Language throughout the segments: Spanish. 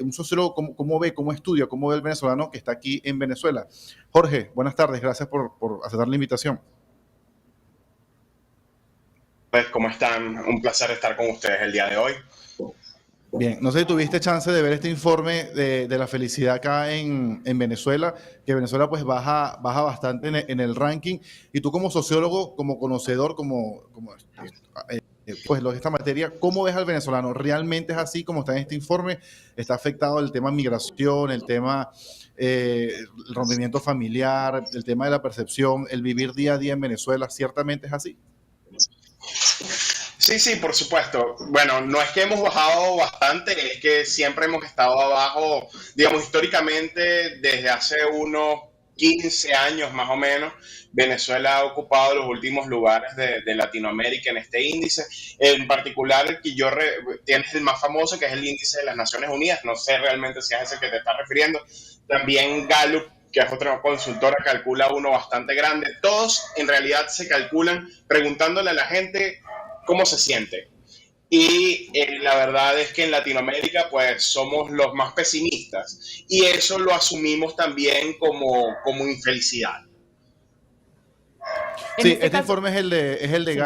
un sociólogo, cómo estudia, cómo ve el venezolano que está aquí en Venezuela. Jorge, buenas tardes, gracias por aceptar la invitación. Pues, ¿cómo están? Un placer estar con ustedes el día de hoy. Bien, no sé si tuviste chance de ver este informe de la felicidad acá en Venezuela, que Venezuela pues baja bastante en el ranking, y tú como sociólogo, como conocedor, pues lo de esta materia, ¿cómo ves al venezolano? ¿Realmente es así como está en este informe? ¿Está afectado el tema migración, el tema el rompimiento familiar, el tema de la percepción, el vivir día a día en Venezuela? ¿Ciertamente es así? Sí, por supuesto. Bueno, no es que hemos bajado bastante, es que siempre hemos estado abajo, digamos, históricamente, desde hace unos 15 años más o menos. Venezuela ha ocupado los últimos lugares de Latinoamérica en este índice. En particular, el que tienes el más famoso, que es el índice de las Naciones Unidas. No sé realmente si es ese que te estás refiriendo. También Gallup, que es otra consultora, calcula uno bastante grande. Todos en realidad se calculan preguntándole a la gente cómo se siente. Y la verdad es que en Latinoamérica pues somos los más pesimistas y eso lo asumimos también como infelicidad. En Sí, este este caso, informe sí.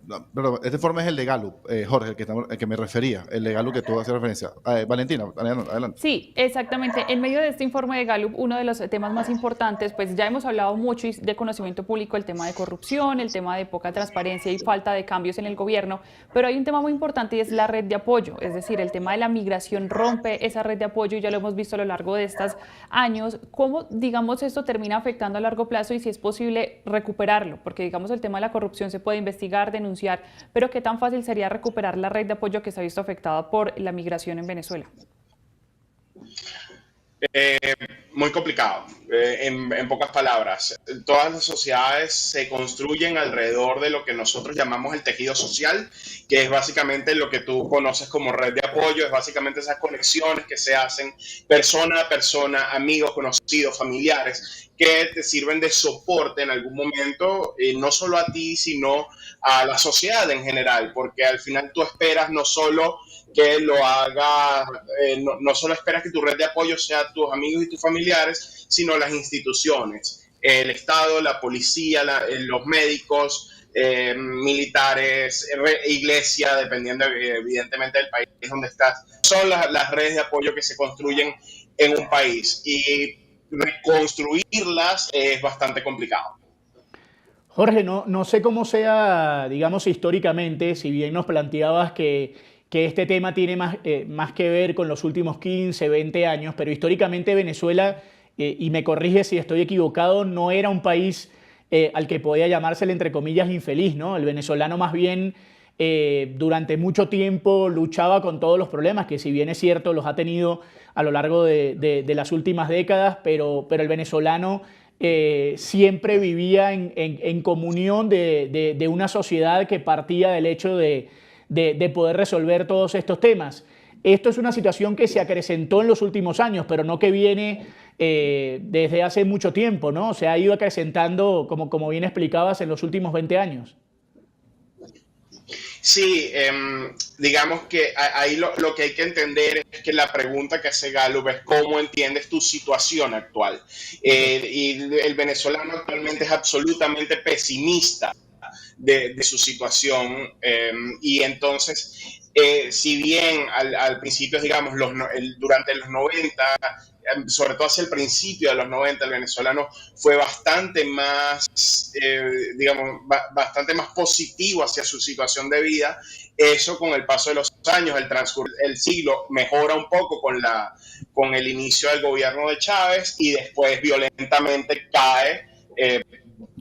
No, perdón, este informe es el de Gallup, Jorge, el que me refería, el de Gallup que tú haces referencia. Valentina, adelante. Sí, exactamente. En medio de este informe de Gallup, uno de los temas más importantes, pues ya hemos hablado mucho de conocimiento público, el tema de corrupción, el tema de poca transparencia y falta de cambios en el gobierno, pero hay un tema muy importante y es la red de apoyo, es decir, el tema de la migración rompe esa red de apoyo y ya lo hemos visto a lo largo de estos años. ¿Cómo, digamos, esto termina afectando a largo plazo y si es posible recuperarlo? Porque, digamos, el tema de la corrupción se puede investigar, denunciar, pero ¿qué tan fácil sería recuperar la red de apoyo que se ha visto afectada por la migración en Venezuela? Eh, Muy complicado, en pocas palabras. Todas las sociedades se construyen alrededor de lo que nosotros llamamos el tejido social, que es básicamente lo que tú conoces como red de apoyo, es básicamente esas conexiones que se hacen persona a persona, amigos, conocidos, familiares, que te sirven de soporte en algún momento, no solo a ti, sino a la sociedad en general, porque al final tú esperas no solo que lo haga, no solo esperas que tu red de apoyo sea tus amigos y tus familiares, sino las instituciones, el Estado, la policía, los médicos, militares, iglesia, dependiendo evidentemente del país donde estás. Son las redes de apoyo que se construyen en un país y reconstruirlas es bastante complicado. Jorge, no sé cómo sea, digamos, históricamente, si bien nos planteabas que este tema tiene más que ver con los últimos 15, 20 años, pero históricamente Venezuela, y me corrige si estoy equivocado, no era un país al que podía llamársele, entre comillas, infeliz, ¿no? El venezolano más bien durante mucho tiempo luchaba con todos los problemas, que si bien es cierto los ha tenido a lo largo de las últimas décadas, pero el venezolano siempre vivía en comunión de una sociedad que partía del hecho de poder resolver todos estos temas. Esto es una situación que se acrecentó en los últimos años, pero no que viene desde hace mucho tiempo, ¿no? Se ha ido acrecentando, como bien explicabas, en los últimos 20 años. Sí, digamos que ahí lo que hay que entender es que la pregunta que hace Gallup es cómo entiendes tu situación actual. Y el venezolano actualmente es absolutamente pesimista de su situación y entonces, si bien al principio, digamos, durante los 90, sobre todo hacia el principio de los 90, el venezolano fue bastante más, digamos, bastante más positivo hacia su situación de vida. Eso con el paso de los años, el siglo, mejora un poco con el inicio del gobierno de Chávez y después violentamente cae,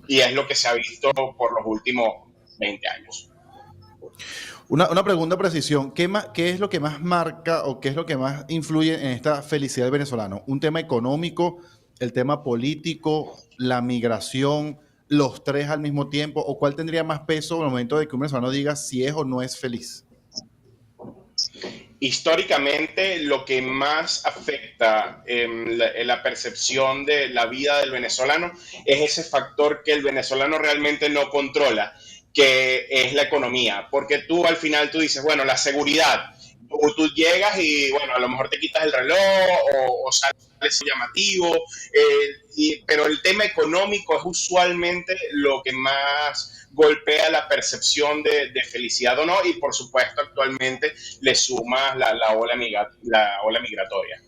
y es lo que se ha visto por los últimos 20 años. Una pregunta de precisión. ¿Qué es lo que más marca o qué es lo que más influye en esta felicidad del venezolano? ¿Un tema económico, el tema político, la migración, los tres al mismo tiempo? ¿O cuál tendría más peso en el momento de que un venezolano diga si es o no es feliz? Históricamente, lo que más afecta la percepción de la vida del venezolano es ese factor que el venezolano realmente no controla, que es la economía. Porque tú al final tú dices, bueno, la seguridad, tú llegas y, bueno, a lo mejor te quitas el reloj o sales llamativo, pero el tema económico es usualmente lo que más golpea la percepción de felicidad o no, y por supuesto actualmente le sumas la ola migratoria.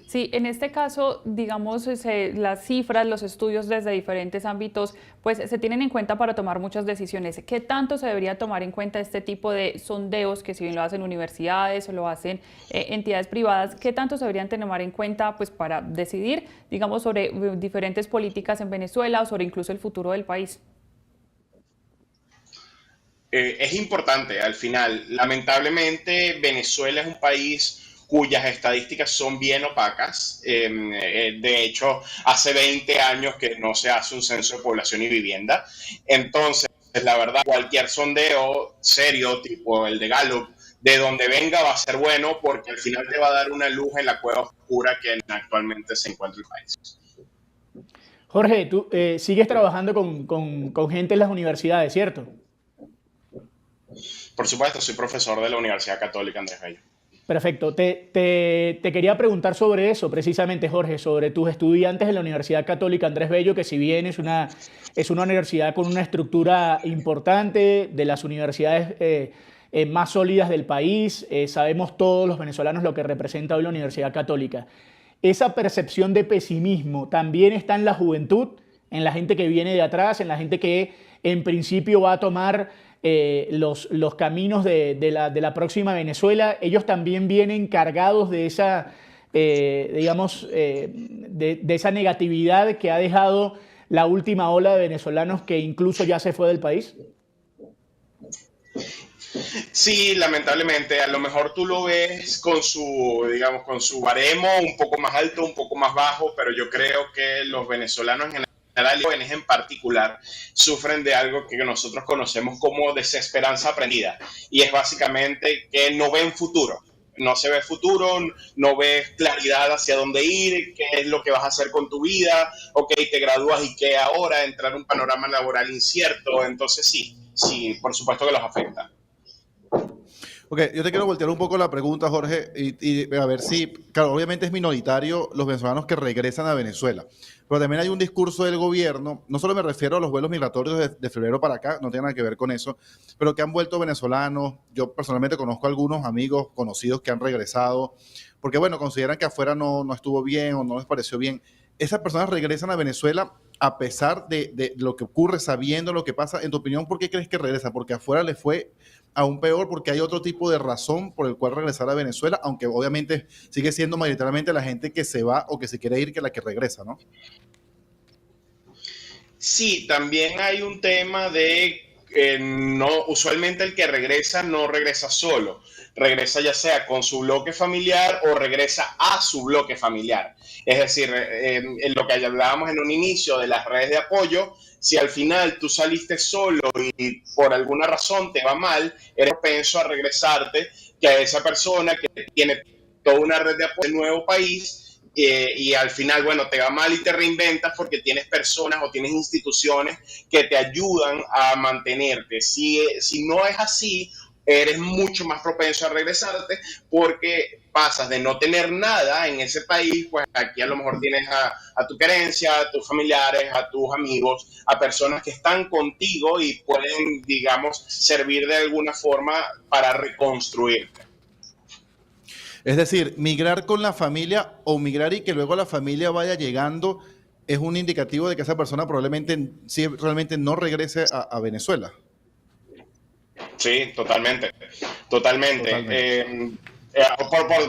Sí, en este caso, digamos, las cifras, los estudios desde diferentes ámbitos, pues se tienen en cuenta para tomar muchas decisiones. ¿Qué tanto se debería tomar en cuenta este tipo de sondeos, que si bien lo hacen universidades o lo hacen entidades privadas, qué tanto se deberían tomar en cuenta pues, para decidir, digamos, sobre diferentes políticas en Venezuela o sobre incluso el futuro del país? Es importante al final. Lamentablemente, Venezuela es un país cuyas estadísticas son bien opacas. De hecho, hace 20 años que no se hace un censo de población y vivienda. Entonces, la verdad, cualquier sondeo serio, tipo el de Gallup, de donde venga va a ser bueno porque al final te va a dar una luz en la cueva oscura que actualmente se encuentra el país. Jorge, tú sigues trabajando con gente en las universidades, ¿cierto? Por supuesto, soy profesor de la Universidad Católica Andrés Bello. Perfecto. Te quería preguntar sobre eso, precisamente, Jorge, sobre tus estudiantes en la Universidad Católica Andrés Bello, que si bien es una universidad con una estructura importante, de las universidades más sólidas del país, sabemos todos los venezolanos lo que representa hoy la Universidad Católica. ¿Esa percepción de pesimismo también está en la juventud, en la gente que viene de atrás, en la gente que en principio va a tomar los caminos de la próxima Venezuela? Ellos también vienen cargados de esa, digamos, de esa negatividad que ha dejado la última ola de venezolanos que incluso ya se fue del país. Sí, lamentablemente, a lo mejor tú lo ves con su, digamos, con su baremo un poco más alto, un poco más bajo, pero yo creo que los venezolanos en general y jóvenes en particular sufren de algo que nosotros conocemos como desesperanza aprendida, y es básicamente que no ven futuro. No se ve futuro, no ves claridad hacia dónde ir, qué es lo que vas a hacer con tu vida, ok, te gradúas y qué ahora, entrar en un panorama laboral incierto. Entonces sí, por supuesto que los afecta. Ok, yo te quiero voltear un poco la pregunta, Jorge, y a ver si, claro, obviamente es minoritario los venezolanos que regresan a Venezuela, pero también hay un discurso del gobierno, no solo me refiero a los vuelos migratorios de febrero para acá, no tiene nada que ver con eso, pero que han vuelto venezolanos. Yo personalmente conozco a algunos amigos conocidos que han regresado, porque bueno, consideran que afuera no estuvo bien o no les pareció bien. Esas personas regresan a Venezuela a pesar de lo que ocurre, sabiendo lo que pasa. En tu opinión, ¿por qué crees que regresa? ¿Porque afuera le fue aún peor, porque hay otro tipo de razón por el cual regresar a Venezuela, aunque obviamente sigue siendo mayoritariamente la gente que se va o que se quiere ir que la que regresa, ¿no? Sí, también hay un tema de no, usualmente el que regresa no regresa solo, regresa ya sea con su bloque familiar o regresa a su bloque familiar. Es decir, en lo que hablábamos en un inicio de las redes de apoyo, si al final tú saliste solo y por alguna razón te va mal, eres propenso a regresarte que a esa persona que tiene toda una red de apoyo en el nuevo país. Y al final, bueno, te va mal y te reinventas porque tienes personas o tienes instituciones que te ayudan a mantenerte. Si no es así, eres mucho más propenso a regresarte porque pasas de no tener nada en ese país, pues aquí a lo mejor tienes a tu querencia, a tus familiares, a tus amigos, a personas que están contigo y pueden, digamos, servir de alguna forma para reconstruirte. Es decir, migrar con la familia o migrar y que luego la familia vaya llegando es un indicativo de que esa persona probablemente sí, realmente no regrese a Venezuela. Sí, totalmente.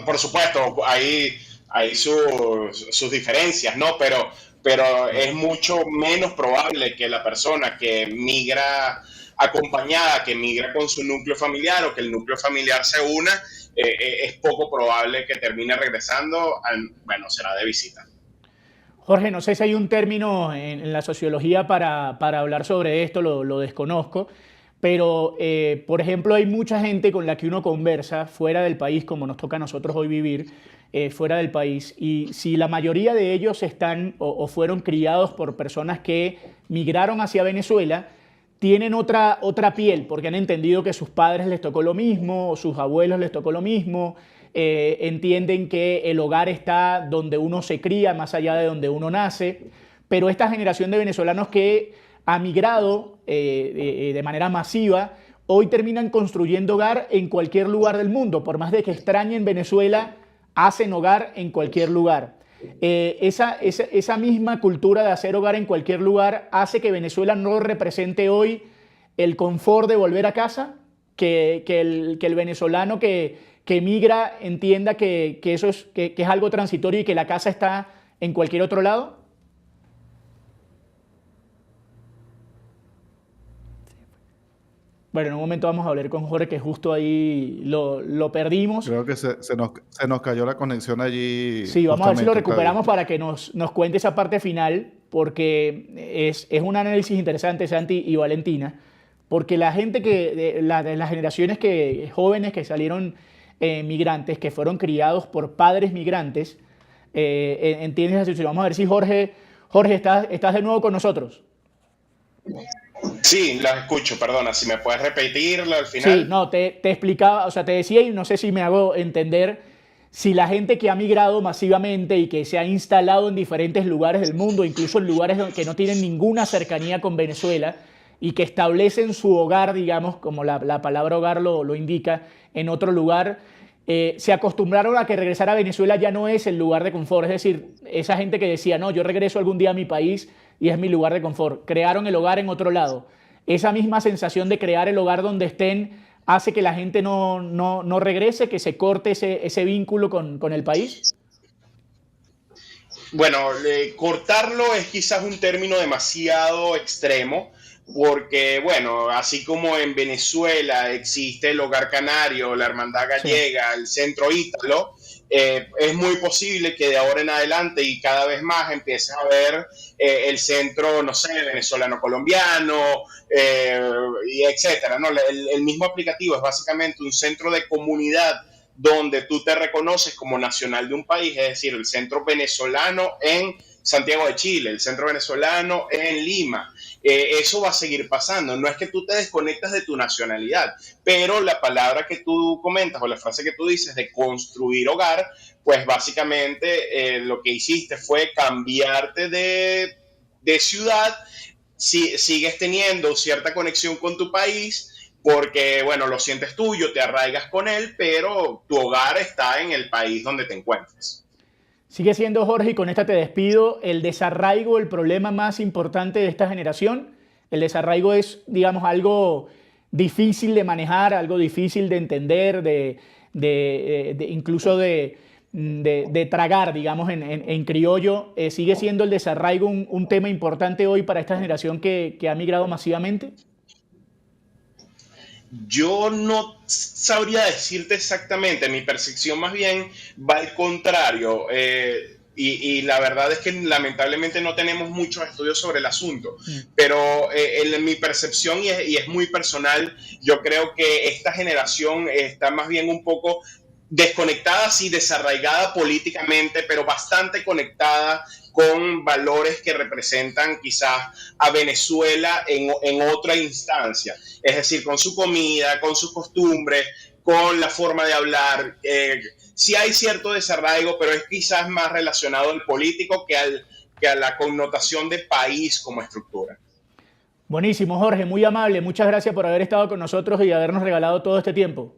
Por supuesto, hay sus diferencias, ¿no? Pero es mucho menos probable que la persona que migra acompañada, que migra con su núcleo familiar o que el núcleo familiar se una, es poco probable que termine regresando, bueno, será de visita. Jorge, no sé si hay un término en la sociología para hablar sobre esto, lo desconozco, pero, por ejemplo, hay mucha gente con la que uno conversa fuera del país, como nos toca a nosotros hoy vivir, fuera del país, y si la mayoría de ellos están o fueron criados por personas que migraron hacia Venezuela, tienen otra piel, porque han entendido que a sus padres les tocó lo mismo, o sus abuelos les tocó lo mismo, entienden que el hogar está donde uno se cría, más allá de donde uno nace, pero esta generación de venezolanos que ha migrado de manera masiva, hoy terminan construyendo hogar en cualquier lugar del mundo, por más de que extrañen Venezuela, hacen hogar en cualquier lugar. Esa misma cultura de hacer hogar en cualquier lugar hace que Venezuela no represente hoy el confort de volver a casa, que el venezolano que migra entienda que eso que es algo transitorio y que la casa está en cualquier otro lado. Bueno, en un momento vamos a hablar con Jorge, que justo ahí lo perdimos. Creo que se nos cayó la conexión allí. Sí, vamos a ver si lo justamente, recuperamos Octavio. para que nos cuente esa parte final, porque es un análisis interesante, Santi y Valentina, porque la gente de las generaciones jóvenes que salieron migrantes, que fueron criados por padres migrantes, entienden esa situación. Vamos a ver si Jorge, estás de nuevo con nosotros. Sí, las escucho, perdona, si me puedes repetirlo al Sí, final. no, te explicaba, o sea, te decía y no sé si me hago entender, si la gente que ha migrado masivamente y que se ha instalado en diferentes lugares del mundo, incluso en lugares que no tienen ninguna cercanía con Venezuela y que establecen su hogar, digamos, como la palabra hogar lo indica, en otro lugar, se acostumbraron a que regresar a Venezuela ya no es el lugar de confort. Es decir, esa gente que decía, no, yo regreso algún día a mi país y es mi lugar de confort. Crearon el hogar en otro lado. Esa misma sensación de crear el hogar donde estén hace que la gente no regrese, que se corte ese vínculo con el país. Bueno, cortarlo es quizás un término demasiado extremo, porque, bueno, así como en Venezuela existe el Hogar Canario, la Hermandad Sí. Gallega, el Centro Ítalo, es muy posible que de ahora en adelante y cada vez más empieces a ver el centro, no sé, venezolano-colombiano, y etcétera, ¿no? El mismo aplicativo es básicamente un centro de comunidad donde tú te reconoces como nacional de un país, es decir, el centro venezolano en Santiago de Chile, el centro venezolano en Lima. Eso va a seguir pasando. No es que tú te desconectas de tu nacionalidad, pero la palabra que tú comentas o la frase que tú dices de construir hogar, pues básicamente lo que hiciste fue cambiarte de ciudad. Si, sigues teniendo cierta conexión con tu país, porque, bueno, lo sientes tuyo, te arraigas con él, pero tu hogar está en el país donde te encuentres. Sigue siendo, Jorge, y con esta te despido, el desarraigo, el problema más importante de esta generación. El desarraigo es, digamos, algo difícil de manejar, algo difícil de entender, incluso de tragar, digamos, en criollo. ¿Sigue siendo el desarraigo un tema importante hoy para esta generación que ha migrado masivamente? Yo no sabría decirte exactamente, mi percepción más bien va al contrario. Y la verdad es que lamentablemente no tenemos muchos estudios sobre el asunto, pero en mi percepción, y es muy personal, yo creo que esta generación está más bien un poco desconectada, sí, desarraigada políticamente, pero bastante conectada con valores que representan quizás a Venezuela en otra instancia, es decir, con su comida, con sus costumbres, con la forma de hablar. Sí hay cierto desarraigo, pero es quizás más relacionado al político que a la connotación de país como estructura. Buenísimo, Jorge, muy amable. Muchas gracias por haber estado con nosotros y habernos regalado todo este tiempo.